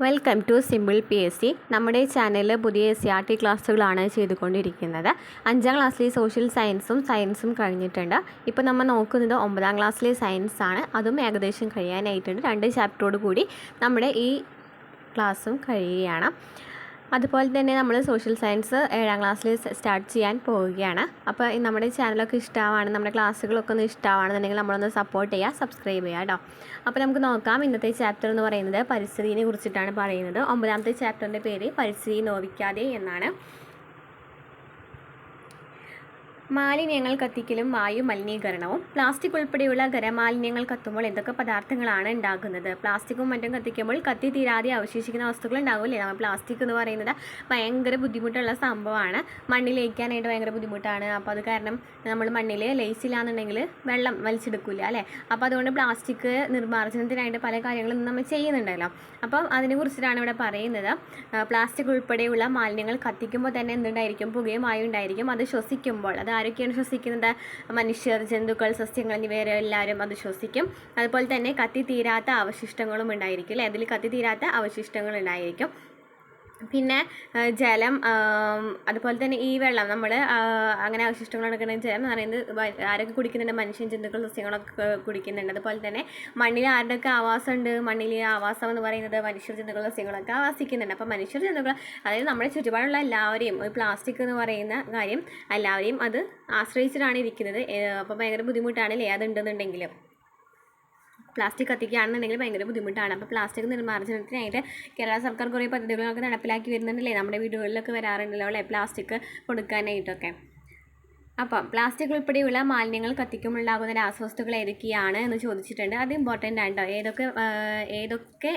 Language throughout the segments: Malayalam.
Welcome to simple PSC. നമ്മുടെ ചാനലിൽ പുതിയ SCRT ക്ലാസ്സുകളാണ് ചെയ്തുകൊണ്ടിരിക്കുന്നത്. 5ാം ക്ലാസ്സിലെ സോഷ്യൽ സയൻസും കഴിഞ്ഞിട്ടുണ്ട്. ഇപ്പോൾ നമ്മൾ നോക്കുന്നത് 9ാം ക്ലാസ്സിലെ സയൻസ് ആണ്. അതും ഏകദേശം കഴിയാനായിട്ടുണ്ട്. 2 ചാപ്റ്ററോട് കൂടി നമ്മുടെ ഈ ക്ലാസ്സും കഴിയുകയാണ്. അതുപോലെ തന്നെ നമ്മൾ സോഷ്യൽ സയൻസ് 7ാം ക്ലാസ്സിൽ സ്റ്റാർട്ട് ചെയ്യാൻ പോവുകയാണ്. അപ്പോൾ നമ്മുടെ ചാനലൊക്കെ ഇഷ്ടമാണ്, നമ്മുടെ ക്ലാസ്സുകളൊക്കെ ഒന്ന് ഇഷ്ടമാണെന്നുണ്ടെങ്കിൽ നമ്മളൊന്ന് സപ്പോർട്ട് ചെയ്യുക, സബ്സ്ക്രൈബ് ചെയ്യുക കേട്ടോ. അപ്പോൾ നമുക്ക് നോക്കാം. ഇന്നത്തെ ചാപ്റ്റർ എന്ന് പറയുന്നത് പരിസ്ഥിതിയെ കുറിച്ചിട്ടാണ് പറയുന്നത്. 9ാമത്തെ ചാപ്റ്ററിൻ്റെ പേര് പരിസ്ഥിതി നോവിക്കാതെ എന്നാണ്. മാലിന്യങ്ങൾ കത്തിക്കലും വായു മലിനീകരണവും. പ്ലാസ്റ്റിക് ഉൾപ്പെടെയുള്ള ഖരമാലിന്യങ്ങൾ കത്തുമ്പോൾ എന്തൊക്കെ പദാർത്ഥങ്ങളാണ് ഉണ്ടാകുന്നത്? പ്ലാസ്റ്റിക്കും മറ്റും കത്തിക്കുമ്പോൾ കത്തി തീരാതെ അവശേഷിക്കുന്ന വസ്തുക്കൾ ഉണ്ടാവില്ലേ? നമ്മൾ പ്ലാസ്റ്റിക് എന്ന് പറയുന്നത് ഭയങ്കര ബുദ്ധിമുട്ടുള്ള സംഭവമാണ്. മണ്ണിൽ ലയിക്കാനായിട്ട് ഭയങ്കര ബുദ്ധിമുട്ടാണ്. അപ്പോൾ അത് കാരണം നമ്മൾ മണ്ണിൽ ലയിച്ചില്ലാന്നുണ്ടെങ്കിൽ വെള്ളം വലിച്ചെടുക്കില്ല അല്ലേ? അപ്പോൾ അതുകൊണ്ട് പ്ലാസ്റ്റിക് നിർമ്മാർജ്ജനത്തിനായിട്ട് പല കാര്യങ്ങളും നമ്മൾ ചെയ്യുന്നുണ്ടല്ലോ. അപ്പം അതിനെക്കുറിച്ചിട്ടാണ് ഇവിടെ പറയുന്നത്. പ്ലാസ്റ്റിക് ഉൾപ്പെടെയുള്ള മാലിന്യങ്ങൾ കത്തിക്കുമ്പോൾ തന്നെ എന്തുണ്ടായിരിക്കും? പുകയും വായു ഉണ്ടായിരിക്കും. അത് ശ്വസിക്കുമ്പോൾ അത് ആരൊക്കെയാണ് ശ്വസിക്കുന്നത്? മനുഷ്യർ, ജന്തുക്കൾ, സസ്യങ്ങൾ എന്നിവരെല്ലാവരും അത് ശ്വസിക്കും. അതുപോലെ തന്നെ കത്തി തീരാത്ത അവശിഷ്ടങ്ങളും ഉണ്ടായിരിക്കും അല്ലേ? അതിൽ കത്തി തീരാത്ത അവശിഷ്ടങ്ങൾ ഉണ്ടായിരിക്കും. പിന്നെ ജലം, അതുപോലെ തന്നെ ഈ വെള്ളം നമ്മൾ അങ്ങനെ അവശിഷ്ടങ്ങൾ എടുക്കുന്ന ജലം എന്ന് പറയുന്നത് ആരൊക്കെ കുടിക്കുന്നുണ്ട്? മനുഷ്യൻ, ജന്തുക്കൾ, സസ്യങ്ങളൊക്കെ കുടിക്കുന്നുണ്ട്. അതുപോലെ തന്നെ മണ്ണിൽ ആരുടെയൊക്കെ ആവാസമുണ്ട്? മണ്ണിൽ ആവാസം എന്ന് പറയുന്നത് മനുഷ്യർ, ജന്തുക്കൾ, സസ്യങ്ങളൊക്കെ ആവാസിക്കുന്നുണ്ട്. അപ്പോൾ മനുഷ്യർ, ജന്തുക്കൾ, അതായത് നമ്മുടെ ചുറ്റുപാടുള്ള എല്ലാവരെയും പ്ലാസ്റ്റിക് എന്ന് പറയുന്ന കാര്യം എല്ലാവരെയും അത് ആശ്രയിച്ചിട്ടാണ് ഇരിക്കുന്നത്. അപ്പോൾ ഭയങ്കര ബുദ്ധിമുട്ടാണ് അല്ലേ അതുണ്ടെന്നുണ്ടെങ്കിൽ? പ്ലാസ്റ്റിക് കത്തിക്കുകയാണെന്നുണ്ടെങ്കിൽ ഭയങ്കര ബുദ്ധിമുട്ടാണ്. അപ്പോൾ പ്ലാസ്റ്റിക് നിർമ്മാർജ്ജനത്തിനായിട്ട് കേരള സർക്കാർ കുറേ പദ്ധതികളൊക്കെ നടപ്പിലാക്കി വരുന്നുണ്ടല്ലേ? നമ്മുടെ വീടുകളിലൊക്കെ വരാറുണ്ടല്ലോ അല്ലേ പ്ലാസ്റ്റിക് കൊടുക്കാനായിട്ടൊക്കെ. അപ്പം പ്ലാസ്റ്റിക് ഉൾപ്പെടെയുള്ള മാലിന്യങ്ങൾ കത്തിക്കുമ്പോഴുണ്ടാകുന്ന രാസവസ്തുക്കൾ ഏതൊക്കെയാണ് എന്ന് ചോദിച്ചിട്ടുണ്ട്. അത് ഇമ്പോർട്ടൻ്റ് ആണ് കേട്ടോ. ഏതൊക്കെ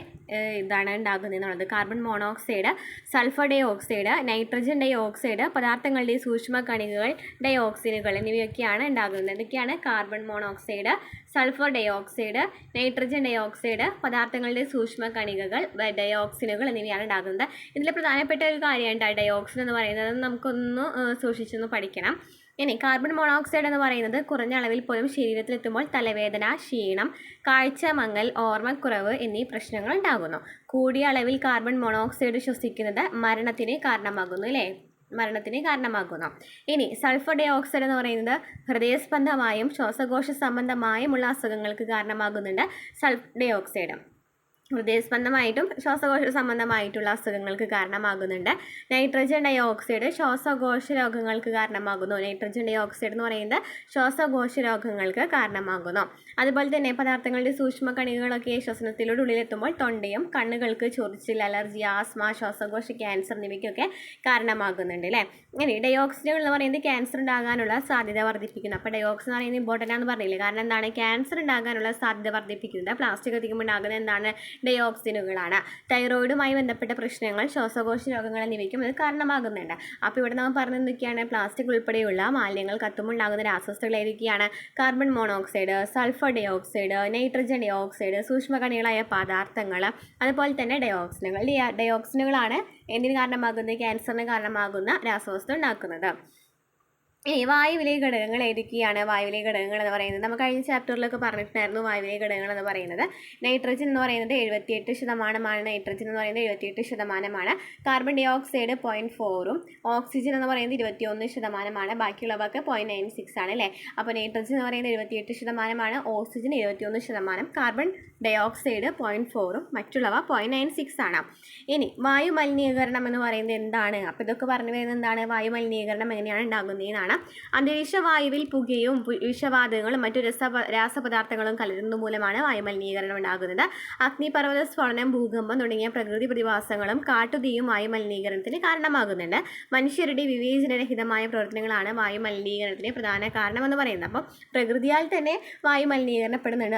ഇതാണ് ഉണ്ടാകുന്നത് എന്നുള്ളത്. Carbon monoxide, sulphur dioxide, nitrogen dioxide, പദാർത്ഥങ്ങളുടെ സൂക്ഷ്മ കണികകൾ, ഡയോക്സിനുകൾ എന്നിവയൊക്കെയാണ് ഉണ്ടാകുന്നത്. ഇതൊക്കെയാണ് carbon monoxide, sulphur dioxide, nitrogen dioxide, പദാർത്ഥങ്ങളുടെ സൂക്ഷ്മ കണികകൾ, ഡയോക്സിനുകൾ എന്നിവയാണ് ഉണ്ടാകുന്നത്. ഇതിൽ പ്രധാനപ്പെട്ട ഒരു കാര്യമാണ് ഡയോക്സിൻ എന്ന് പറയുന്നത്. നമുക്കൊന്ന് സൂക്ഷിച്ചൊന്ന് പഠിക്കണം. ഇനി കാർബൺ മോണോക്സൈഡ് എന്ന് പറയുന്നത് കുറഞ്ഞ അളവിൽ പോലും ശരീരത്തിലെത്തുമ്പോൾ തലവേദന, ക്ഷീണം, കാഴ്ച മങ്ങൽ, ഓർമ്മക്കുറവ് എന്നീ പ്രശ്നങ്ങൾ ഉണ്ടാകുന്നു. കൂടിയ അളവിൽ കാർബൺ മോണോക്സൈഡ് ശ്വസിക്കുന്നത് മരണത്തിന് കാരണമാകുന്നു അല്ലേ? മരണത്തിന് കാരണമാകുന്നു. ഇനി സൾഫർ ഡൈ ഓക്സൈഡ് എന്ന് പറയുന്നത് ഹൃദയസ്പന്ദമായും ശ്വാസകോശ സംബന്ധമായുമുള്ള അസുഖങ്ങൾക്ക് കാരണമാകുന്നുണ്ട്. സൾഫർ ഡൈ ഓക്സൈഡ് ഹൃദയസ്പന്ദമായിട്ടും ശ്വാസകോശ സംബന്ധമായിട്ടുള്ള അസുഖങ്ങൾക്ക് കാരണമാകുന്നുണ്ട്. നൈട്രജൻ ഡൈ ഓക്സൈഡ് ശ്വാസകോശ രോഗങ്ങൾക്ക് കാരണമാകുന്നു. നൈട്രജൻ ഡൈ ഓക്സൈഡ് എന്ന് പറയുന്നത് ശ്വാസകോശ രോഗങ്ങൾക്ക് കാരണമാകുന്നു. അതുപോലെ തന്നെ പദാർത്ഥങ്ങളുടെ സൂക്ഷ്മ കണികകളൊക്കെ ശ്വസനത്തിലൂടെ ഉള്ളിലെത്തുമ്പോൾ തൊണ്ടയും കണ്ണുകൾക്ക് ചൊറിച്ചിൽ, അലർജി, ആസ്മ, ശ്വാസകോശ ക്യാൻസർ എന്നിവയ്ക്കൊക്കെ കാരണമാകുന്നുണ്ട് അല്ലേ? ഇനി ഡയോക്സിനുകൾ എന്ന് പറയുന്നത് ക്യാൻസർ ഉണ്ടാകാനുള്ള സാധ്യത വർദ്ധിപ്പിക്കുന്നു. അപ്പോൾ ഡയോക്സിൻ എന്ന് പറയുന്നത് ഇമ്പോർട്ടൻ്റ് ആണെന്ന് പറഞ്ഞില്ലേ? കാരണം എന്താണ്? ക്യാൻസർ ഉണ്ടാകാനുള്ള സാധ്യത വർദ്ധിപ്പിക്കുന്നത്. പ്ലാസ്റ്റിക് കത്തിക്കുമ്പോൾ ഉണ്ടാകുന്നത് എന്താണ്? ഡയോക്സിനുകളാണ്. തൈറോയിഡുമായി ബന്ധപ്പെട്ട പ്രശ്നങ്ങൾ, ശ്വാസകോശ രോഗങ്ങൾ എന്നിവയ്ക്കും ഇത് കാരണമാകുന്നുണ്ട്. അപ്പോൾ ഇവിടെ നമ്മൾ പറഞ്ഞത് എന്തൊക്കെയാണ്? പ്ലാസ്റ്റിക് ഉൾപ്പെടെയുള്ള മാലിന്യങ്ങൾ കത്തുമ്പോൾ ഉണ്ടാകുന്ന രാസവസ്തുക്കൾ ഏതൊക്കെയാണ്? Carbon monoxide, sulphur dioxide, nitrogen dioxide, സൂക്ഷ്മകണികളായ പദാർത്ഥങ്ങൾ, അതുപോലെ തന്നെ ഡയോക്സിനുകൾ. ഡയോക്സിനുകളാണ് എന്തിന് കാരണമാകുന്നത്? ക്യാൻസറിന് കാരണമാകുന്ന രാസവസ്തു ഉണ്ടാക്കുന്നത്. വായുവിലെ ഘടകങ്ങൾ ഏതൊക്കെയാണ്? വായുവിലെ ഘടകങ്ങൾ എന്ന് പറയുന്നത് നമ്മൾ കഴിഞ്ഞ ചാപ്റ്ററിലൊക്കെ പറഞ്ഞിട്ടുണ്ടായിരുന്നു. വായുവിലെ ഘടകങ്ങൾ എന്ന് പറയുന്നത് നൈട്രജൻ എന്ന് പറയുന്നത് 78%. നൈട്രജൻ എന്ന് പറയുന്നത് 78%. കാർബൺ ഡൈ ഓക്സൈഡ് 0.4ഉം ഓക്സിജൻ എന്ന് പറയുന്നത് 21%. ബാക്കിയുള്ളവർക്ക് 0.96 ആണ് അല്ലേ? അപ്പോൾ നൈട്രജൻ എന്ന് പറയുന്നത് 78%, ഓക്സിജൻ 21%, കാർബൺ ഡൈ ഓക്സൈഡ് 0.4ഉം മറ്റുള്ളവ 0.96 ആണ്. ഇനി വായു മലിനീകരണം എന്ന് പറയുന്നത് എന്താണ്? അപ്പോൾ ഇതൊക്കെ പറഞ്ഞു വരുന്നത് എന്താണ്? വായു മലിനീകരണം എങ്ങനെയാണ് ഉണ്ടാകുന്നതെന്നാണ്. അന്തരീക്ഷ വായുവിൽ പുകയും വിഷവാതകങ്ങളും മറ്റു രാസപദാർത്ഥങ്ങളും കലരുന്ന മൂലമാണ് വായുമലിനീകരണം ഉണ്ടാകുന്നത്. അഗ്നിപർവ്വത സ്ഫോടനം, ഭൂകമ്പം തുടങ്ങിയ പ്രകൃതി പ്രതിഭാസങ്ങളും കാട്ടുതീയും വായുമലിനീകരണത്തിന് കാരണമാകുന്നുണ്ട്. മനുഷ്യരുടെ വിവേചനരഹിതമായ പ്രവർത്തനങ്ങളാണ് വായുമലിനീകരണത്തിന് പ്രധാന കാരണമെന്ന് പറയുന്നത്. അപ്പം പ്രകൃതിയാൽ തന്നെ വായുമലിനീകരണപ്പെടുന്നുണ്ട്.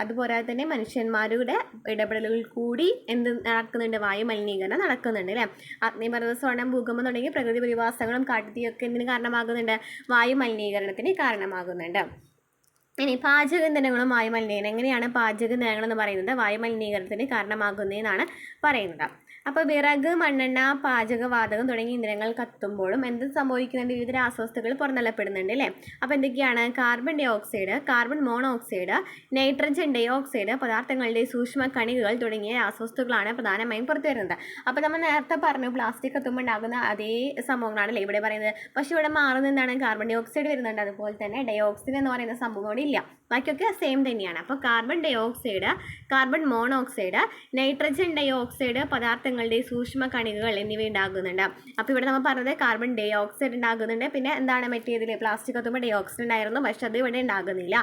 അതുപോലെ തന്നെ മനുഷ്യന്മാരുടെ ഇടപെടലുകൾ കൂടി എന്ത് നടക്കുന്നുണ്ട്? വായുമലിനീകരണം നടക്കുന്നുണ്ട് അല്ലേ? അഗ്നിപർവ്വത സ്ഫോടനം, ഭൂകമ്പം തുടങ്ങിയ പ്രകൃതി പ്രതിഭാസങ്ങളും കാട്ടുതീയൊക്കെ എന്തിന് കാരണമാകുന്നുണ്ട്? വായു മലിനീകരണത്തിന് കാരണമാകുന്നുണ്ട്. ഇനി പാചക ഇന്ധനങ്ങളും വായുമലിനീകരണം. എങ്ങനെയാണ് പാചക ഇന്ധനങ്ങൾ എന്ന് പറയുന്നത് വായുമലിനീകരണത്തിന് കാരണമാകുന്നതെന്നാണ് പറയുന്നത്. അപ്പോൾ വിറക്, മണ്ണെണ്ണ, പാചകവാതകം തുടങ്ങിയ ഇന്ധനങ്ങൾ കത്തുമ്പോഴും എന്ത് സംഭവിക്കുന്നുണ്ട്? വിവിധ രാസവസ്തുക്കൾ പുറന്തള്ളപ്പെടുന്നുണ്ട് അല്ലേ? അപ്പോൾ എന്തൊക്കെയാണ്? Carbon dioxide, carbon monoxide, nitrogen dioxide, പദാർത്ഥങ്ങളുടെ സൂക്ഷ്മ കണികകൾ തുടങ്ങിയ രാസവസ്തുക്കളാണ് പ്രധാനമായും പുറത്തു വരുന്നത്. അപ്പോൾ നമ്മൾ നേരത്തെ പറഞ്ഞു പ്ലാസ്റ്റിക് കത്തുമ്പോൾ ഉണ്ടാകുന്ന അതേ സംഭവങ്ങളാണല്ലേ ഇവിടെ പറയുന്നത്. പക്ഷേ ഇവിടെ മാറുന്ന എന്താണ്? കാർബൺ ഡൈ ഓക്സൈഡ് വരുന്നുണ്ട്. അതുപോലെ തന്നെ ഡൈ ഓക്സൈഡ് എന്ന് പറയുന്ന സംഭവം ഇവിടെ ഇല്ല. ബാക്കിയൊക്കെ സെയിം തന്നെയാണ്. അപ്പോൾ carbon dioxide, carbon monoxide, nitrogen dioxide, പദാർത്ഥങ്ങളുടെ സൂക്ഷ്മ കണികകൾ എന്നിവ ഉണ്ടാകുന്നുണ്ട്. അപ്പോൾ ഇവിടെ നമ്മൾ പറഞ്ഞത് കാർബൺ ഡൈ ഓക്സൈഡ് ഉണ്ടാകുന്നുണ്ട്. പിന്നെ എന്താണ് മറ്റേതിൽ പ്ലാസ്റ്റിക് കത്തുമ്പോൾ ഡൈ ഓക്സൈഡ് ഉണ്ടായിരുന്നു, പക്ഷെ അത് ഇവിടെ ഉണ്ടാകുന്നില്ല.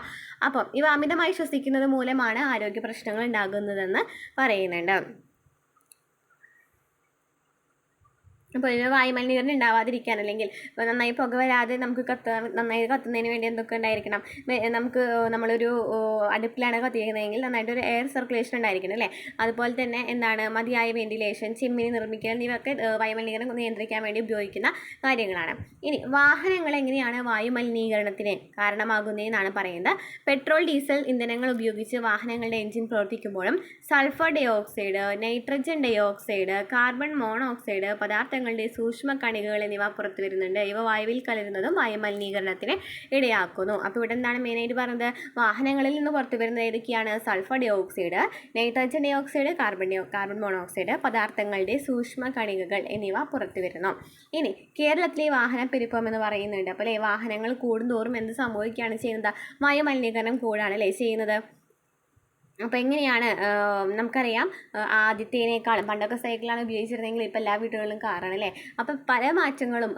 അപ്പോൾ ഇവ അമിതമായി ശ്വസിക്കുന്നത് മൂലമാണ് ആരോഗ്യ പ്രശ്നങ്ങൾ ഉണ്ടാകുന്നതെന്ന് പറയുന്നുണ്ട്. അപ്പോൾ ഇവ വായുമലിനീകരണം ഉണ്ടാവാതിരിക്കാൻ, അല്ലെങ്കിൽ ഇപ്പോൾ നന്നായി പുക വരാതെ നമുക്ക് നന്നായി കത്തുന്നതിന് വേണ്ടി എന്തൊക്കെ ഉണ്ടായിരിക്കണം? നമുക്ക് നമ്മളൊരു അടുപ്പിലാണ് കത്തിക്കുന്നതെങ്കിൽ നന്നായിട്ടൊരു എയർ സർക്കുലേഷൻ ഉണ്ടായിരിക്കണം അല്ലേ? അതുപോലെ തന്നെ എന്താണ് മതിയായ വെന്റിലേഷൻ, ചിമ്മിനി നിർമ്മിക്കൽ എന്നിവയൊക്കെ വായുമലിനീകരണം നിയന്ത്രിക്കാൻ വേണ്ടി ഉപയോഗിക്കുന്ന കാര്യങ്ങളാണ്. ഇനി വാഹനങ്ങൾ എങ്ങനെയാണ് വായുമലിനീകരണത്തിന് കാരണമാകുന്നതെന്നാണ് പറയുന്നത്. പെട്രോൾ, ഡീസൽ ഇന്ധനങ്ങൾ ഉപയോഗിച്ച് വാഹനങ്ങളുടെ എഞ്ചിൻ പ്രവർത്തിക്കുമ്പോഴും sulphur dioxide, nitrogen dioxide, carbon monoxide, പദാർത്ഥങ്ങളുടെ സൂക്ഷ്മ കണികകൾ എന്നിവ പുറത്തു വരുന്നുണ്ട്. ഇവ വായുവിൽ കലരുന്നതും വായുമലിനീകരണത്തിന് ഇടയാക്കുന്നു. അപ്പോൾ ഇവിടെ എന്താണ് മെയിനായിട്ട് പറഞ്ഞത്? വാഹനങ്ങളിൽ നിന്ന് പുറത്തു വരുന്നത് ഏതൊക്കെയാണ്? Sulphur dioxide, nitrogen dioxide, carbon monoxide, പദാർത്ഥങ്ങളുടെ സൂക്ഷ്മ കണികകൾ എന്നിവ പുറത്തു വരുന്നു. ഇനി കേരളത്തിലെ വാഹന പെരുപ്പം എന്ന് പറയുന്നുണ്ട്. അപ്പോൾ വാഹനങ്ങൾ കൂടുന്തോറും എന്ത് സംഭവിക്കുകയാണ് ചെയ്യുന്നത്? വായുമലിനീകരണം കൂടാണ് അല്ലേ ചെയ്യുന്നത്. അപ്പോൾ എങ്ങനെയാണ്? നമുക്കറിയാം ആദ്യത്തേനേക്കാളും പണ്ടൊക്കെ സൈക്കിളാണ് ഉപയോഗിച്ചിരുന്നെങ്കിൽ ഇപ്പോൾ എല്ലാ വീടുകളിലും കാറാണ് അല്ലേ? അപ്പോൾ പല മാറ്റങ്ങളും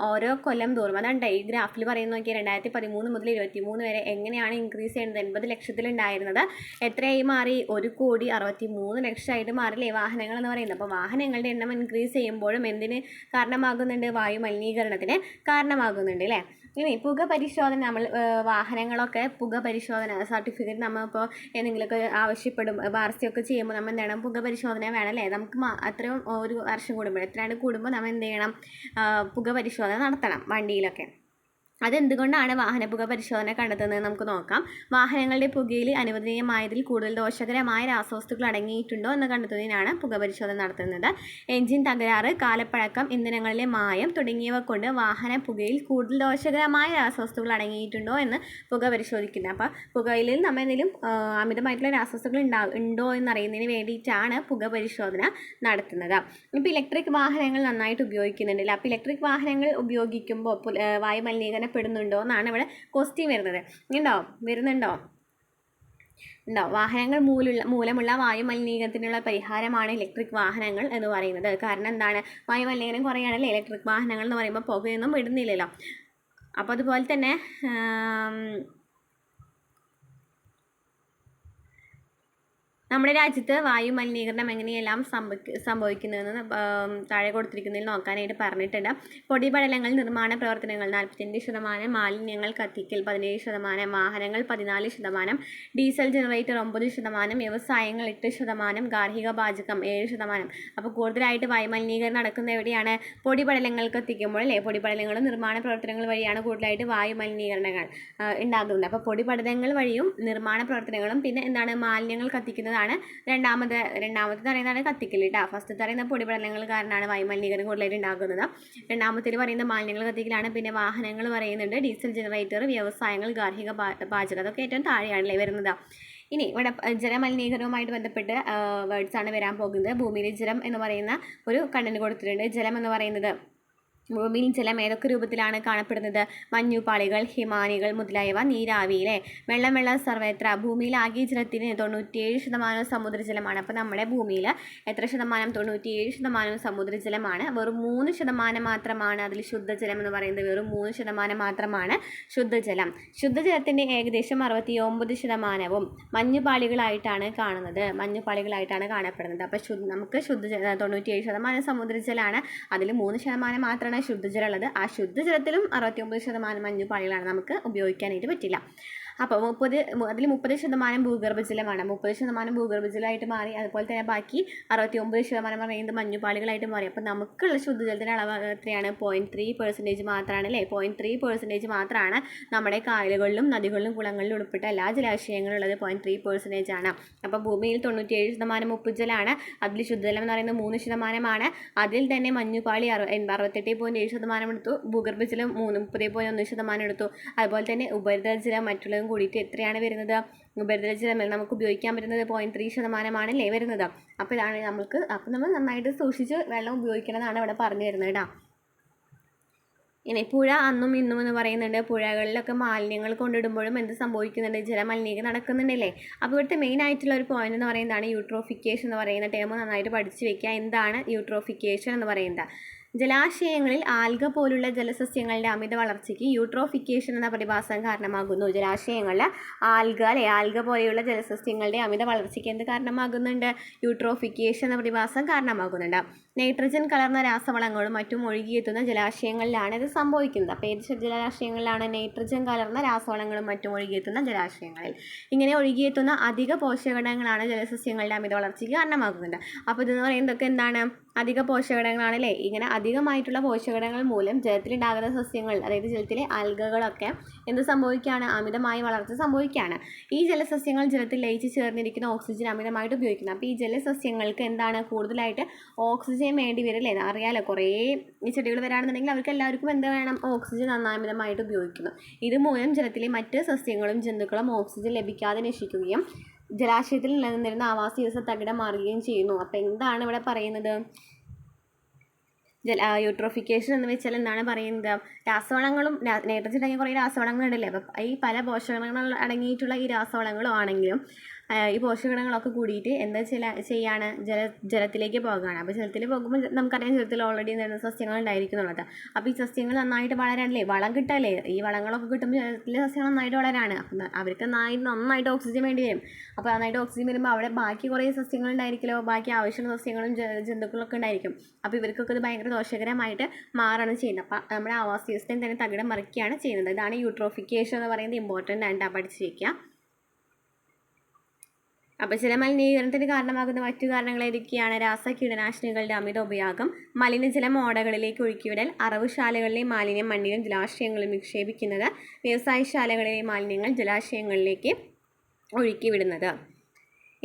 ഓരോ കൊല്ലം തോറും, അതാണ് ഈ ഗ്രാഫിൽ പറയുന്നത്. നോക്കിയാൽ 2013 മുതൽ 2023 വരെ എങ്ങനെയാണ് ഇൻക്രീസ് ചെയ്യുന്നത്? 80 ലക്ഷത്തിലുണ്ടായിരുന്നത് എത്രയായി മാറി? 1,63,00,000 മാറില്ലേ വാഹനങ്ങൾ എന്ന് പറയുന്നത്. അപ്പോൾ വാഹനങ്ങളുടെ എണ്ണം ഇൻക്രീസ് ചെയ്യുമ്പോഴും എന്തിന് കാരണമാകുന്നുണ്ട്? വായുമലിനീകരണത്തിന് കാരണമാകുന്നുണ്ട് അല്ലേ? ഇനി പുക പരിശോധന, നമ്മൾ വാഹനങ്ങളൊക്കെ പുക പരിശോധന സർട്ടിഫിക്കറ്റ് നമ്മളിപ്പോൾ എന്തെങ്കിലുമൊക്കെ ആവശ്യപ്പെടും, ഒക്കെ ചെയ്യുമ്പോൾ നമ്മൾ എന്ത് ചെയ്യണം? പുക പരിശോധന വേണം അല്ലേ? നമുക്ക് അത്രയും ഒരു വർഷം കൂടുമ്പോൾ എത്രയാണ് കൂടുമ്പോൾ നമ്മൾ എന്ത് ചെയ്യണം? പുക പരിശോധന നടത്തണം വണ്ടിയിലൊക്കെ. അതെന്തുകൊണ്ടാണ് വാഹനപുക പരിശോധന കണ്ടെത്തുന്നത് നമുക്ക് നോക്കാം. വാഹനങ്ങളുടെ പുകയിൽ അനുവദനീയമായതിൽ കൂടുതൽ ദോഷകരമായ രാസവസ്തുക്കൾ അടങ്ങിയിട്ടുണ്ടോ എന്ന് കണ്ടെത്തുന്നതിനാണ് പുക പരിശോധന നടത്തുന്നത്. എഞ്ചിൻ തകരാറ്, കാലപ്പഴക്കം, ഇന്ധനങ്ങളിലെ മായം തുടങ്ങിയവ കൊണ്ട് വാഹന പുകയിൽ കൂടുതൽ ദോഷകരമായ രാസവസ്തുക്കൾ അടങ്ങിയിട്ടുണ്ടോ എന്ന് പുക പരിശോധിക്കുന്നത്. അപ്പോൾ പുകയിൽ നമ്മൾ എന്തെങ്കിലും അമിതമായിട്ടുള്ള രാസവസ്തുക്കൾ ഉണ്ടോ എന്നറിയുന്നതിന് വേണ്ടിയിട്ടാണ് പുക പരിശോധന നടത്തുന്നത്. ഇപ്പോൾ ഇലക്ട്രിക് വാഹനങ്ങൾ നന്നായിട്ട് ഉപയോഗിക്കുന്നുണ്ടല്ലോ. അപ്പോൾ ഇലക്ട്രിക് വാഹനങ്ങൾ ഉപയോഗിക്കുമ്പോൾ വായുമലിനീകരണം പെടുന്നുണ്ടോ എന്നാണ് ഇവിടെ ക്വസ്റ്റ്യൻ വരുന്നുണ്ടോ? വാഹനങ്ങൾ മൂലമുള്ള വായുമലിനീകരണത്തിനുള്ള പരിഹാരമാണ് ഇലക്ട്രിക് വാഹനങ്ങൾ എന്ന് പറയുന്നത്. കാരണം എന്താണ്? വായുമലിനീകരണം കുറയാണല്ലേ ഇലക്ട്രിക് വാഹനങ്ങൾ എന്ന് പറയുമ്പോൾ, പുകയൊന്നും ഇടുന്നില്ലല്ലോ. അപ്പോൾ അതുപോലെ തന്നെ നമ്മുടെ രാജ്യത്ത് വായുമലിനീകരണം എങ്ങനെയെല്ലാം സംഭവിക്കുന്നതെന്ന് താഴെ കൊടുത്തിരിക്കുന്നതിൽ നോക്കാനായിട്ട് പറഞ്ഞിട്ടുണ്ട്. പൊടിപടലങ്ങൾ, നിർമ്മാണ പ്രവർത്തനങ്ങൾ 45%, മാലിന്യങ്ങൾ കത്തിക്കൽ 17%, വാഹനങ്ങൾ 14%, ഡീസൽ ജനറേറ്റർ 9%, വ്യവസായങ്ങൾ 8%, ഗാർഹിക പാചകം 7%. അപ്പോൾ കൂടുതലായിട്ട് വായുമലിനീകരണം നടക്കുന്ന എവിടെയാണ്? പൊടിപടലങ്ങൾ കത്തിക്കുമ്പോൾ അല്ലേ? പൊടിപടലങ്ങളും നിർമ്മാണ പ്രവർത്തനങ്ങൾ വഴിയാണ് കൂടുതലായിട്ട് വായുമലിനീകരണങ്ങൾ ഉണ്ടാകുന്നത്. അപ്പോൾ പൊടിപടലങ്ങൾ വഴിയും നിർമ്മാണ പ്രവർത്തനങ്ങളും പിന്നെ എന്താണ് മാലിന്യങ്ങൾ കത്തിക്കുന്നത് രണ്ടാമത്തെ പറയുന്നതാണ് കത്തിക്കൽ കേട്ടോ. ഫസ്റ്റത്തെ പറയുന്ന പൊടിപടലങ്ങൾ കാരണമാണ് വായുമലിനീകരണം കൂടുതലായിട്ട് ഉണ്ടാകുന്നത്. രണ്ടാമത്തേൽ പറയുന്ന മാലിന്യങ്ങൾ കത്തിക്കലാണ്. പിന്നെ വാഹനങ്ങൾ പറയുന്നുണ്ട്, ഡീസൽ ജനറേറ്റർ, വ്യവസായങ്ങൾ, ഗാർഹിക പാചകം, അതൊക്കെ ഏറ്റവും താഴെയാണല്ലേ വരുന്നത്. ഇനി ഇവിടെ ജലമലിനീകരണവുമായിട്ട് ബന്ധപ്പെട്ട് വേർഡ്സാണ് വരാൻ പോകുന്നത്. ഭൂമിയിലെ ജലം എന്ന് പറയുന്ന ഒരു കണ്ടന്റ് കൊടുത്തിട്ടുണ്ട്. ജലം എന്ന് പറയുന്നത് ഭൂമിയിൽ ജലം ഏതൊക്കെ രൂപത്തിലാണ് കാണപ്പെടുന്നത്? മഞ്ഞുപാളികൾ, ഹിമാനികൾ മുതലായവ. നീരാവിയിലെ വെള്ളം സർവത്ര. ഭൂമിയിൽ ആകെ ജലത്തിന് 97% സമുദ്രജലമാണ്. അപ്പോൾ നമ്മുടെ ഭൂമിയിൽ എത്ര ശതമാനം? 97% സമുദ്രജലമാണ്. വെറും 3% മാത്രമാണ് അതിൽ ശുദ്ധജലം എന്ന് പറയുന്നത്. വെറും 3% മാത്രമാണ് ശുദ്ധജലം. ശുദ്ധജലത്തിൻ്റെ ഏകദേശം 69% മഞ്ഞുപാളികളായിട്ടാണ് കാണപ്പെടുന്നത്. അപ്പോൾ നമുക്ക് ശുദ്ധജലം 97% സമുദ്രജലമാണ്. അതിൽ 3% മാത്രമാണ് ശുദ്ധജലം ഉള്ളത്. ആ ശുദ്ധജലത്തിലും 69% മഞ്ഞുപാളികളാണ്. നമുക്ക് ഉപയോഗിക്കാനായിട്ട് പറ്റില്ല. അപ്പോൾ അതിൽ 30% ഭൂഗർഭജലമാണ്. 30% ഭൂഗർഭജലമായിട്ട് മാറി. അതുപോലെ തന്നെ ബാക്കി 69% പറയുന്നത് മഞ്ഞുപാളികളായിട്ട് മാറി. അപ്പോൾ നമുക്കുള്ള ശുദ്ധജലത്തിൻ്റെ അളവ് എത്രയാണ്? 0.3% മാത്രമാണ് അല്ലേ? 0.3% മാത്രമാണ് നമ്മുടെ കായലുകളിലും നദികളിലും കുളങ്ങളിലും ഉൾപ്പെട്ട എല്ലാ ജലാശയങ്ങളും ഉള്ളത്. 0.3% ആണ്. അപ്പോൾ ഭൂമിയിൽ 97% ഉപ്പുജലമാണ്. അതിൽ ശുദ്ധജലം എന്ന് പറയുന്നത് 3%. അതിൽ തന്നെ മഞ്ഞുപാളി 68.7% എടുത്തു. ഭൂഗർഭജലം 30.1% എടുത്തു. അതുപോലെ തന്നെ ഉപരിതല ജലം മറ്റുള്ളതും കൂടിയിട്ട് എത്രയാണ് വരുന്നത്? ഉപരിതല ജലം നമുക്ക് ഉപയോഗിക്കാൻ പറ്റുന്നത് 0.3% വരുന്നത്. അപ്പോൾ ഇതാണ് നമ്മൾ നന്നായിട്ട് സൂക്ഷിച്ച് വെള്ളം ഉപയോഗിക്കണം എന്നാണ് ഇവിടെ പറഞ്ഞു തരുന്നത് കേട്ടോ. ഇനി പുഴ അന്നും ഇന്നും എന്ന് പറയുന്നുണ്ട്. പുഴകളിലൊക്കെ മാലിന്യങ്ങൾ കൊണ്ടിടുമ്പോഴും എന്ത് സംഭവിക്കുന്നുണ്ട്? ജലമലിനീകരണം നടക്കുന്നുണ്ടല്ലേ. അപ്പോൾ ഇവിടുത്തെ മെയിൻ ആയിട്ടുള്ള ഒരു പോയിന്റ് എന്ന് പറയുന്നതാണ് യൂട്രോഫിക്കേഷൻ എന്ന് പറയുന്ന ടേം നന്നായിട്ട് പഠിച്ചു വെക്കുക. എന്താണ് യൂട്രോഫിക്കേഷൻ എന്ന് പറയുന്നത്? ജലാശയങ്ങളിൽ ആൽഗ പോലുള്ള ജലസസ്യങ്ങളുടെ അമിത വളർച്ചയ്ക്ക് യൂട്രോഫിക്കേഷൻ എന്ന പ്രതിഭാസം കാരണമാകുന്നു. ജലാശയങ്ങളിൽ ആൽഗ പോലെയുള്ള ജലസസ്യങ്ങളുടെ അമിത വളർച്ചയ്ക്ക് എന്ത് കാരണമാകുന്നുണ്ട്? യൂട്രോഫിക്കേഷൻ എന്ന പ്രതിഭാസം കാരണമാകുന്നുണ്ട്. നൈട്രജൻ കലർന്ന രാസവളങ്ങളും മറ്റും ഒഴുകിയെത്തുന്ന ജലാശയങ്ങളിലാണ് ഇത് സംഭവിക്കുന്നത്. അപ്പോൾ ഏത് ജലാശയങ്ങളിലാണ്? നൈട്രജൻ കലർന്ന രാസവളങ്ങളും മറ്റും ഒഴുകിയെത്തുന്ന ജലാശയങ്ങളിൽ. ഇങ്ങനെ ഒഴുകിയെത്തുന്ന അധിക പോഷകഘടകങ്ങളാണ് ജലസസ്യങ്ങളുടെ അമിത വളർച്ചയ്ക്ക് കാരണമാകുന്നുണ്ട്. അപ്പോൾ ഇതെന്ന് പറയുന്നതൊക്കെ എന്താണ്? അധിക പോഷകഘടകങ്ങളാണ് അല്ലേ. ഇങ്ങനെ അധികമായിട്ടുള്ള പോഷകഘടകങ്ങൾ മൂലം ജലത്തിലുണ്ടാകുന്ന സസ്യങ്ങൾ, അതായത് ജലത്തിലെ ആൽഗകളൊക്കെ എന്ത് സംഭവിക്കുകയാണ്? അമിതമായ വളർച്ച സംഭവിക്കുകയാണ്. ഈ ജലസസ്യങ്ങൾ ജലത്തിൽ ലയിച്ച് ചേർന്നിരിക്കുന്ന ഓക്സിജൻ അമിതമായിട്ട് ഉപയോഗിക്കുന്നു. അപ്പോൾ ഈ ജലസസ്യങ്ങൾക്ക് എന്താണ്? കൂടുതലായിട്ട് ഓക്സിജൻ വേണ്ടി വരില്ലേ. അറിയാലോ, കുറേ ഈ ചെടികൾ വരാണെന്നുണ്ടെങ്കിൽ അവർക്ക് എല്ലാവർക്കും എന്ത് വേണം? ഓക്സിജൻ അമിതമായിട്ട് ഉപയോഗിക്കുന്നു. ഇതുമൂലം ജലത്തിലെ മറ്റ് സസ്യങ്ങളും ജന്തുക്കളും ഓക്സിജൻ ലഭിക്കാതെ നശിക്കുകയും ജലാശയത്തിൽ നിലനിന്നിരുന്ന ആവാസ വ്യവസ്ഥ തകിടം മാറുകയും ചെയ്യുന്നു. അപ്പോൾ എന്താണ് ഇവിടെ പറയുന്നത്? യൂട്രോഫിക്കേഷൻ എന്ന് വെച്ചാൽ എന്താണ് പറയുന്നത്? രാസവളങ്ങളും നൈട്രജൻ അടങ്ങിയ കുറേ രാസവളങ്ങളുണ്ടല്ലേ. അപ്പം ഈ പല പോഷകങ്ങൾ അടങ്ങിയിട്ടുള്ള ഈ രാസവളങ്ങളും ആണെങ്കിലും ഈ പോഷകഘടകങ്ങളൊക്കെ കൂടിയിട്ട് എന്താ ചെയ്യാണ്? ജലത്തിലേക്ക് പോകുകയാണ്. അപ്പോൾ ജലത്തിൽ പോകുമ്പോൾ നമുക്കറിയാം ജലത്തിൽ ഓൾറെഡി എന്താണ് സസ്യങ്ങൾ ഉണ്ടായിരിക്കുന്നുള്ളത്. അപ്പോൾ ഈ സസ്യങ്ങൾ നന്നായിട്ട് വളരാനല്ലേ, വളം കിട്ടല്ലേ. ഈ വളങ്ങളൊക്കെ കിട്ടുമ്പോൾ ജലത്തിലെ സസ്യങ്ങൾ നന്നായിട്ട് വളരാണ്. അപ്പം അവർക്ക് നന്നായിട്ട് ഓക്സിജൻ വേണ്ടി വരും. അപ്പോൾ നന്നായിട്ട് ഓക്സിജൻ വരുമ്പോൾ അവിടെ ബാക്കി കുറേ സസ്യങ്ങൾ ഉണ്ടായിരിക്കുമല്ലോ, ബാക്കി ആവശ്യമുള്ള സസ്യങ്ങളും ജന്തുക്കളൊക്കെ ഉണ്ടായിരിക്കും. അപ്പോൾ ഇവർക്കൊക്കെ ഇത് ഭയങ്കര ദോഷകരമായിട്ട് മാറാണ് ചെയ്യുന്നത്. അപ്പോൾ നമ്മുടെ ആവാസ വ്യവസ്ഥയും തന്നെ തകിടം മറിക്കുകയാണ് ചെയ്യുന്നത്. ഇതാണ് യൂട്രോഫിക്കേഷൻ എന്ന് പറയുന്നത്. ഇമ്പോർട്ടൻ്റ് ആയിട്ട് പഠിച്ച് വയ്ക്കുക. അപ്പോൾ ജലമലിനീകരണത്തിന് കാരണമാകുന്ന മറ്റു കാരണങ്ങൾ ഏതൊക്കെയാണ്? കീടനാശിനികളുടെ അമിത ഉപയോഗം, മലിനജലം ഓടകളിലേക്ക് ഒഴുക്കിവിടൽ, അറവുശാലകളിലെ മാലിന്യം മണ്ണിലും ജലാശയങ്ങളിലും നിക്ഷേപിക്കുന്നത്, വ്യവസായശാലകളിലെ മാലിന്യങ്ങൾ ജലാശയങ്ങളിലേക്ക് ഒഴുക്കിവിടുന്നത്.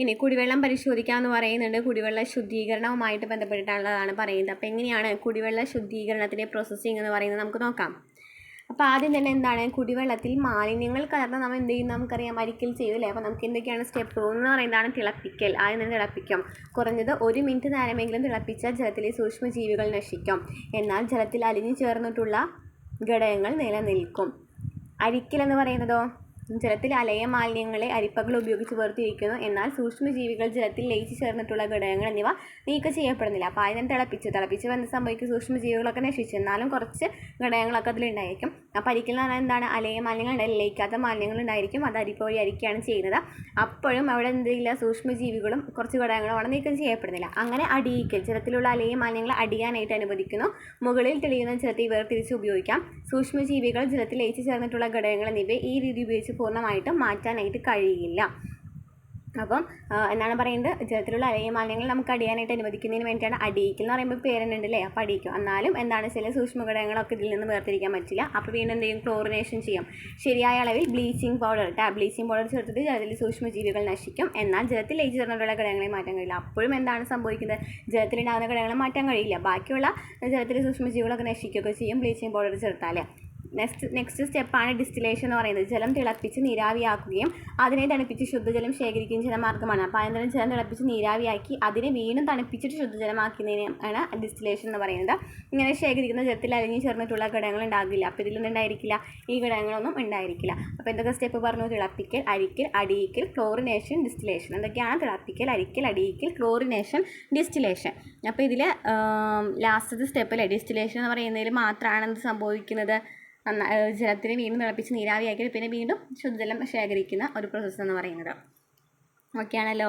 ഇനി കുടിവെള്ളം പരിശോധിക്കാമെന്ന് പറയുന്നുണ്ട്. കുടിവെള്ള ശുദ്ധീകരണവുമായിട്ട് ബന്ധപ്പെട്ടിട്ടുള്ളതാണ് പറയുന്നത്. അപ്പോൾ എങ്ങനെയാണ് കുടിവെള്ള ശുദ്ധീകരണത്തിൻ്റെ പ്രോസസ്സിംഗ് എന്ന് പറയുന്നത് നമുക്ക് നോക്കാം. അപ്പോൾ ആദ്യം തന്നെ എന്താണ്? കുടിവെള്ളത്തിൽ മാലിന്യങ്ങൾ കലർന്ന് നമ്മൾ എന്ത് ചെയ്യും? നമുക്കറിയാം, അരിക്കൽ ചെയ്തില്ലേ. അപ്പോൾ നമുക്ക് എന്തൊക്കെയാണ് സ്റ്റെപ്പ്? എന്ന് പറയുന്നതാണ് തിളപ്പിക്കൽ. ആദ്യം തന്നെ തിളപ്പിക്കും. കുറഞ്ഞത് 1 മിനിറ്റ് നേരമെങ്കിലും തിളപ്പിച്ചാൽ ജലത്തിലെ സൂക്ഷ്മജീവികൾ നശിക്കും. എന്നാൽ ജലത്തിൽ അലിഞ്ഞു ചേർന്നിട്ടുള്ള ഘടകങ്ങൾ നിലനിൽക്കും. അരിക്കൽ എന്ന് പറയുന്നതോ? ജലത്തിൽ അലയ മാലിന്യങ്ങളെ അരിപ്പകൾ ഉപയോഗിച്ച് വേർതിരിക്കുന്നു. എന്നാൽ സൂക്ഷ്മജീവികൾ ജലത്തിൽ ലയിച്ച് ചേർന്നിട്ടുള്ള ഘടകങ്ങൾ എന്നിവ നീക്കം ചെയ്യപ്പെടുന്നില്ല. അപ്പോൾ ആദ്യം തിളപ്പിച്ച് എന്ത് സംഭവിക്കും? സൂക്ഷ്മജീവികളൊക്കെ നശിച്ചു, എന്നാലും കുറച്ച് ഘടകങ്ങളൊക്കെ അതിലുണ്ടായിരിക്കും. അപ്പോൾ അരിക്കൽ എന്ന് പറഞ്ഞാൽ എന്താണ്? അലയ മാലിന്യങ്ങൾ ഉണ്ടായി, ലയിക്കാത്ത മാലിന്യങ്ങൾ ഉണ്ടായിരിക്കും. അത് അരിപ്പ വഴി അരിക്കുകയാണ് ചെയ്യുന്നത്. അപ്പോഴും അവിടെ എന്തില്ല? സൂക്ഷ്മജീവികളും കുറച്ച് ഘടകങ്ങളും അവിടെ നീക്കം ചെയ്യപ്പെടുന്നില്ല. അങ്ങനെ അടിയിക്കൽ, ജലത്തിലുള്ള അലയ മാലിന്യങ്ങൾ അടിയാനായിട്ട് അനുവദിക്കുന്നു. മുകളിൽ തെളിയുന്ന ജലത്തെ വേർതിരിച്ച് ഉപയോഗിക്കാം. സൂക്ഷ്മജീവികൾ ജലത്തിൽ ലയിച്ച് ചേർന്നിട്ടുള്ള ഘടകങ്ങൾ എന്നിവ ഈ രീതി ഉപയോഗിച്ച് പൂർണ്ണമായിട്ടും മാറ്റാനായിട്ട് കഴിയില്ല. അപ്പം എന്നാണ് പറയുന്നത്? ജലത്തിലുള്ള അലയ മാലിന്യങ്ങൾ നമുക്ക് അടിയാനായിട്ട് അനുവദിക്കുന്നതിന് വേണ്ടിയിട്ടാണ് അടിയിക്കൽ എന്ന് പറയുമ്പോൾ പേരുണ്ടല്ലേ. അപ്പോൾ അടിയിക്കും. എന്നാലും എന്താണ്? ചില സൂക്ഷ്മഘടകങ്ങളൊക്കെ ഇതിൽ നിന്ന് വേർതിരിക്കാൻ പറ്റില്ല. അപ്പോൾ വീണ്ടും എന്ത് ചെയ്യും? ക്ലോറിനേഷൻ ചെയ്യും. ശരിയായ അളവിൽ ബ്ലീച്ചിങ് പൗഡർ ചേർത്തിട്ട് ജലത്തിൽ സൂക്ഷ്മജീവികൾ നശിക്കും. എന്നാൽ ജലത്തിൽ ലയിച്ച് ചേർന്നിട്ടുള്ള ഘടകങ്ങളെ മാറ്റാൻ കഴിയില്ല. അപ്പോഴും എന്താണ് സംഭവിക്കുന്നത്? ജലത്തിലുണ്ടാകുന്ന ഘടകങ്ങളെ മാറ്റാൻ കഴിയില്ല. ബാക്കിയുള്ള ജലത്തിലെ സൂക്ഷ്മജീവികളൊക്കെ നശിക്കുകയൊക്കെ ചെയ്യും ബ്ലീച്ചിങ് പൗഡർ ചേർത്താൽ. നെക്സ്റ്റ് സ്റ്റെപ്പാണ് ഡിസ്റ്റിലേഷൻ എന്ന് പറയുന്നത്. ജലം തിളപ്പിച്ച് നീരാവിയാക്കുകയും അതിനെ തണുപ്പിച്ച് ശുദ്ധജലം ശേഖരിക്കുകയും ചെയ്യുന്ന മാർഗ്ഗമാണ്. അപ്പോൾ അതിന് ജലം തിളപ്പിച്ച് നീരാവിയാക്കി അതിനെ വീണ്ടും തണുപ്പിച്ചിട്ട് ശുദ്ധജലമാക്കുന്നതിനാണ് ഡിസ്റ്റിലേഷൻ എന്ന് പറയുന്നത്. ഇങ്ങനെ ശേഖരിക്കുന്ന ജലത്തിൽ അലിഞ്ഞു ചേർന്നിട്ടുള്ള ഘടകങ്ങൾ ഉണ്ടാകില്ല. അപ്പോൾ ഇതിലൊന്നും ഉണ്ടായിരിക്കില്ല, ഈ ഘടകങ്ങളൊന്നും ഉണ്ടായിരിക്കില്ല. അപ്പോൾ എന്തൊക്കെ സ്റ്റെപ്പ് പറഞ്ഞു? തിളപ്പിക്കൽ, അരിക്കൽ, അടിയിക്കൽ, ക്ലോറിനേഷൻ, ഡിസ്റ്റിലേഷൻ. എന്തൊക്കെയാണ്? തിളപ്പിക്കൽ, അരിക്കൽ, അടിയിക്കൽ, ക്ലോറിനേഷൻ, ഡിസ്റ്റിലേഷൻ. അപ്പോൾ ഇതിൽ ലാസ്റ്റത്തെ സ്റ്റെപ്പ് ഡിസ്റ്റിലേഷൻ എന്ന് പറയുന്നതിൽ മാത്രമാണ് എന്ത് സംഭവിക്കുന്നത്? ജലത്തിനെ വീണ്ടും തിളപ്പിച്ച് നീരാവിയാക്കി പിന്നെ വീണ്ടും ശുദ്ധജലം ശേഖരിക്കുന്ന ഒരു പ്രോസസ്സ് എന്ന് പറയുന്നത്. ഓക്കെ ആണല്ലോ.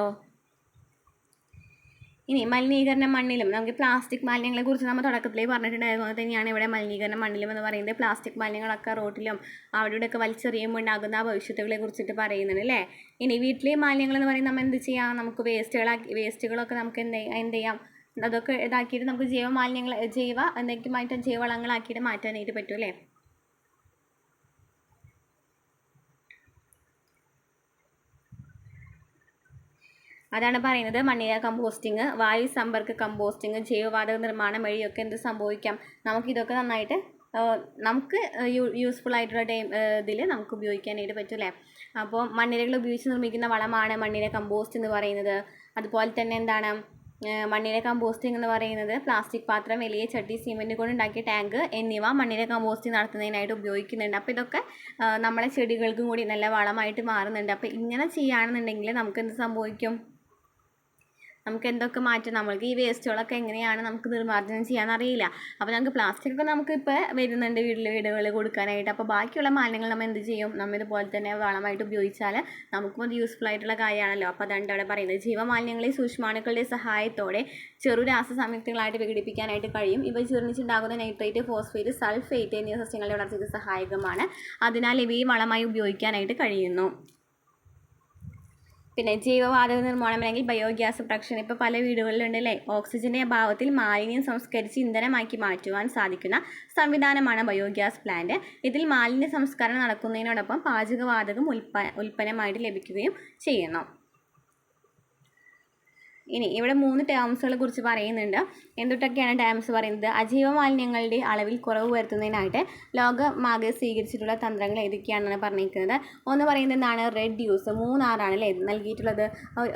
ഇനി മലിനീകരണ മണ്ണിലും നമുക്ക് പ്ലാസ്റ്റിക് മാലിന്യങ്ങളെ കുറിച്ച് നമ്മൾ തുടക്കത്തിലേ പറഞ്ഞിട്ടുണ്ടായിരുന്നു. അത് തന്നെയാണ് ഇവിടെ മലിനീകരണ മണ്ണിലും എന്ന് പറയുന്നത്. പ്ലാസ്റ്റിക് മാലിന്യങ്ങളൊക്കെ റോട്ടിലും അവിടെയൊക്കെ വലിച്ചെറിയുമ്പോൾ ഉണ്ടാകുന്ന ആ ഭവിഷ്യത്തുകളെ കുറിച്ചിട്ട് പറയുന്നുണ്ട് അല്ലേ. ഇനി വീട്ടിലെ മാലിന്യങ്ങൾ എന്ന് പറയുന്നത് നമ്മൾ എന്ത് ചെയ്യാം, നമുക്ക് വേസ്റ്റുകളൊക്കെ നമുക്ക് എന്ത് ചെയ്യാം, അതൊക്കെ ഇതാക്കിയിട്ട് നമുക്ക് എന്തൊക്കെയുമായിട്ട് ജൈവവളങ്ങളാക്കിയിട്ട് മാറ്റാനായിട്ട് പറ്റും അല്ലേ. അതാണ് പറയുന്നത് മണ്ണിര കമ്പോസ്റ്റിങ്, വായു സമ്പർക്ക കമ്പോസ്റ്റിങ്, ജൈവവാതക നിർമ്മാണം വഴിയൊക്കെ എന്ത് സംഭവിക്കാം, നമുക്കിതൊക്കെ നന്നായിട്ട് നമുക്ക് യൂസ്ഫുൾ ആയിട്ടുള്ള ഇതിൽ നമുക്ക് ഉപയോഗിക്കാനായിട്ട് പറ്റും അല്ലേ. അപ്പോൾ മണ്ണിരകൾ ഉപയോഗിച്ച് നിർമ്മിക്കുന്ന വളമാണ് മണ്ണിര കമ്പോസ്റ്റ് എന്ന് പറയുന്നത്. അതുപോലെ തന്നെ എന്താണ് മണ്ണിര കമ്പോസ്റ്റിംഗ് എന്ന് പറയുന്നത് പ്ലാസ്റ്റിക് പാത്രം, വലിയ ചട്ടി, സിമെൻറ്റ് കൊണ്ട് ഉണ്ടാക്കിയ ടാങ്ക് എന്നിവ മണ്ണിര കമ്പോസ്റ്റിംഗ് നടത്തുന്നതിനായിട്ട് ഉപയോഗിക്കുന്നുണ്ട്. അപ്പോൾ ഇതൊക്കെ നമ്മളെ ചെടികൾക്കും കൂടി നല്ല വളമായിട്ട് മാറുന്നുണ്ട്. അപ്പോൾ ഇങ്ങനെ ചെയ്യുകയാണെന്നുണ്ടെങ്കിൽ നമുക്ക് എന്ത് സംഭവിക്കും, നമുക്ക് എന്തൊക്കെ മാറ്റം, നമ്മൾക്ക് ഈ വേസ്റ്റുകളൊക്കെ എങ്ങനെയാണ് നമുക്ക് നിർമ്മാർജ്ജനം ചെയ്യാനറിയില്ല. അപ്പോൾ നമുക്ക് പ്ലാസ്റ്റിക്കൊക്കെ നമുക്ക് ഇപ്പോൾ വരുന്നുണ്ട് വീടുകളിൽ കൊടുക്കാനായിട്ട്. അപ്പോൾ ബാക്കിയുള്ള മാലിന്യങ്ങൾ നമ്മൾ എന്ത് ചെയ്യും, നമ്മൾ ഇതുപോലെ തന്നെ വളമായിട്ട് ഉപയോഗിച്ചാൽ നമുക്കും അത് യൂസ്ഫുൾ ആയിട്ടുള്ള കാര്യമാണല്ലോ. അപ്പോൾ അതാണ് അവിടെ പറയുന്നത്. ജീവമാലിന്യങ്ങളെ സൂക്ഷ്മാണുക്കളുടെ സഹായത്തോടെ ചെറു രാസസംയുക്തങ്ങളായിട്ട് വിഘടിപ്പിക്കാനായിട്ട് കഴിയും. ഇവ ചീർണിച്ചുണ്ടാകുന്ന നൈട്രേറ്റ്, ഫോസ്ഫേറ്റ്, സൾഫേറ്റ് എന്നിവ സസ്യങ്ങളുടെ വളർച്ചയ്ക്ക് സഹായകമാണ്. അതിനാൽ ഇവയെ വളമായി ഉപയോഗിക്കാനായിട്ട് കഴിയുന്നു. പിന്നെ ജൈവവാതക നിർമ്മാണം അല്ലെങ്കിൽ ബയോഗ്യാസ് പ്രൊഡക്ഷൻ ഇപ്പോൾ പല വീടുകളിലുണ്ട് അല്ലേ. ഓക്സിജൻ്റെ അഭാവത്തിൽ മാലിന്യം സംസ്കരിച്ച് ഇന്ധനമാക്കി മാറ്റുവാൻ സാധിക്കുന്ന സംവിധാനമാണ് ബയോഗ്യാസ് പ്ലാന്റ്. ഇതിൽ മാലിന്യ സംസ്കരണം നടക്കുന്നതിനോടൊപ്പം പാചകവാതകം ഉൽപ്പന്നമായിട്ട് ലഭിക്കുകയും ചെയ്യുന്നു. ഇനി ഇവിടെ 3 ടേംസുകളെ കുറിച്ച് പറയുന്നുണ്ട്. എന്തൊക്കെയാണ് ടേംസ് പറയുന്നത്, അജൈവ മാലിന്യങ്ങളുടെ അളവിൽ കുറവ് വരുത്തുന്നതിനായിട്ട് ലോകമാകെ സ്വീകരിച്ചിട്ടുള്ള തന്ത്രങ്ങൾ ഏതൊക്കെയാണെന്നാണ് പറഞ്ഞിരിക്കുന്നത്. ഒന്ന് പറയുന്നത് എന്താണ്, റെഡ്യൂസ്. 3 R ആണ് അല്ലേ നൽകിയിട്ടുള്ളത്.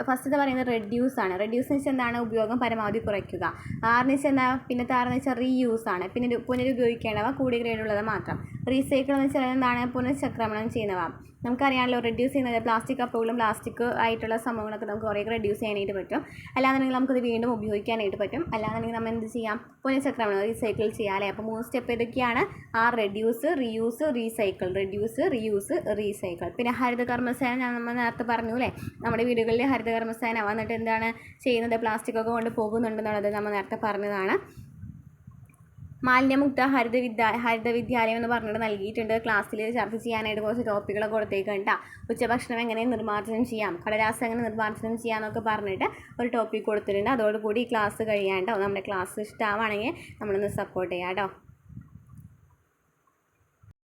ഫസ്റ്റത്തെ പറയുന്നത് റെഡ്യൂസ് ആണ്. റെഡ്യൂസ് എന്ന് വെച്ചാൽ എന്താണ്, ഉപയോഗം പരമാവധി കുറയ്ക്കുക. ആറിന് വെച്ചാൽ എന്താ, പിന്നത്തെ ആറെന്ന് വെച്ചാൽ റീയൂസ് ആണ്. പിന്നെ പുനരുപയോഗിക്കേണ്ടവ, കൂടിയ ഗ്രേഡുള്ളത് മാത്രം. റീസൈക്കിൾ എന്ന് വെച്ചാൽ എന്താണ്, പുനഃചക്രമണം ചെയ്യുന്നവ. നമുക്കറിയാമല്ലോ റെഡ്യൂസ് ചെയ്യുന്നത് പ്ലാസ്റ്റിക് കപ്പുകളും പ്ലാസ്റ്റിക് ആയിട്ടുള്ള സംഭവങ്ങളൊക്കെ നമുക്ക് കുറേയൊക്കെ റെഡ്യൂസ് ചെയ്യാനായിട്ട് പറ്റും. അല്ലാന്നുണ്ടെങ്കിൽ നമുക്കത് വീണ്ടും ഉപയോഗിക്കാനായിട്ട് പറ്റും. അല്ലാന്നുണ്ടെങ്കിൽ നമ്മൾ എന്ത് ചെയ്യാം, പുനഃചക്രമണം, റീസൈക്കിൾ ചെയ്യാം അല്ലേ. അപ്പോൾ 3 സ്റ്റെപ്പ് ഏതൊക്കെയാണ്, reduce, reuse, recycle. Reduce, reuse, recycle. പിന്നെ ഹരിതകർമ്മസേന നമ്മൾ നേരത്തെ പറഞ്ഞു അല്ലേ, നമ്മുടെ വീടുകളിൽ ഹരിതകർമ്മസേന വന്നിട്ട് എന്താണ് ചെയ്യുന്നത്, പ്ലാസ്റ്റിക്കൊക്കെ കൊണ്ട് പോകുന്നുണ്ടെന്നുള്ളത് നമ്മൾ നേരത്തെ പറഞ്ഞതാണ്. മാലിന്യമുക്ത ഹരിത വിദ്യാലയം എന്ന് പറഞ്ഞിട്ട് നൽകിയിട്ടുണ്ട്. ക്ലാസ്സിൽ ചർച്ച ചെയ്യാനായിട്ട് കുറച്ച് ടോപ്പിക്കുകളൊക്കെ കൊടുത്തേക്കണ്ട. ഉച്ചഭക്ഷണം എങ്ങനെ നിർമ്മാർജ്ജനം ചെയ്യാം, കടലാസ് എങ്ങനെ നിർമ്മാർജ്ജനം ചെയ്യാമെന്നൊക്കെ പറഞ്ഞിട്ട് ഒരു ടോപ്പിക് കൊടുത്തിട്ടുണ്ട്. അതോടുകൂടി ഈ ക്ലാസ് കഴിയാണ്ടോ. നമ്മുടെ ക്ലാസ് ഇഷ്ടമാണെങ്കിൽ നമ്മളൊന്ന് സപ്പോർട്ട് ചെയ്യാം കേട്ടോ.